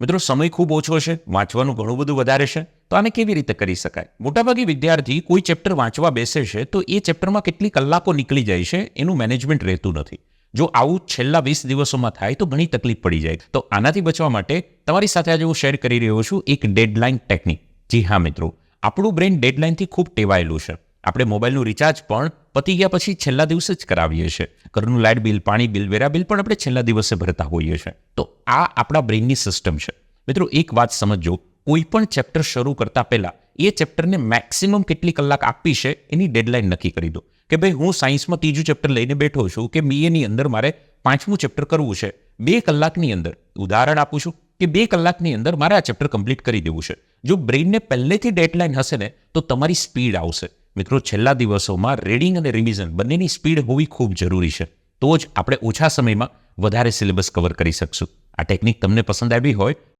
મિત્રો, સમય ખૂબ ઓછો છે, વાંચવાનું ઘણું બધું વધારે છે, તો આને કેવી રીતે કરી શકાય? મોટાભાગે વિદ્યાર્થી કોઈ ચેપ્ટર વાંચવા બેસે છે તો એ ચેપ્ટરમાં કેટલી કલાકો નીકળી જાય છે એનું મેનેજમેન્ટ રહેતું નથી. જો આવું છેલ્લા 20 દિવસોમાં થાય તો ઘણી તકલીફ પડી જાય. તો આનાથી બચવા માટે તમારી સાથે આજે હું શેર કરી રહ્યો છું એક ડેડલાઇન ટેકનિક. જી હા મિત્રો, આપણું બ્રેન ડેડલાઇનથી ખૂબ ટેવાયેલું છે. આપણે મોબાઈલનું રિચાર્જ પણ પતી ગયા પછી છેલ્લા દિવસે જ કરાવીએ છીએ. ઘરનું લાઇટ બિલ, પાણી બિલ, વેરા બિલ પણ આપણે છેલ્લા દિવસે ભરતા હોઈએ છીએ. તો આ આપણા બ્રેઇનની સિસ્ટમ છે. મિત્રો, એક વાત સમજો, કોઈ પણ ચેપ્ટર શરૂ કરતા પહેલા એ ચેપ્ટરને મેક્સિમમ કેટલી કલાક આપવી છે એની ડેડલાઇન નક્કી કરી દો. કે ભાઈ, હું સાયન્સમાં ત્રીજું ચેપ્ટર લઈને બેઠો છું કે બીએની અંદર મારે 5મું ચેપ્ટર કરવું છે. 2 કલાકની અંદર, ઉદાહરણ આપું છું કે 2 કલાકની અંદર મારે આ ચેપ્ટર કમ્પ્લીટ કરી દેવું છે. જો બ્રેઇનને પહેલેથી ડેડલાઇન હશે ને તો તમારી સ્પીડ આવશે. મિત્રો, છેલ્લા દિવસોમાં રીડિંગ અને રિવિઝન બંનેની સ્પીડ હોવી ખૂબ જરૂરી છે. તો જ આપણે ઓછા સમયમાં વધારે સિલેબસ કવર કરી શકશું. આ ટેકનિક તમને પસંદ આવી હોય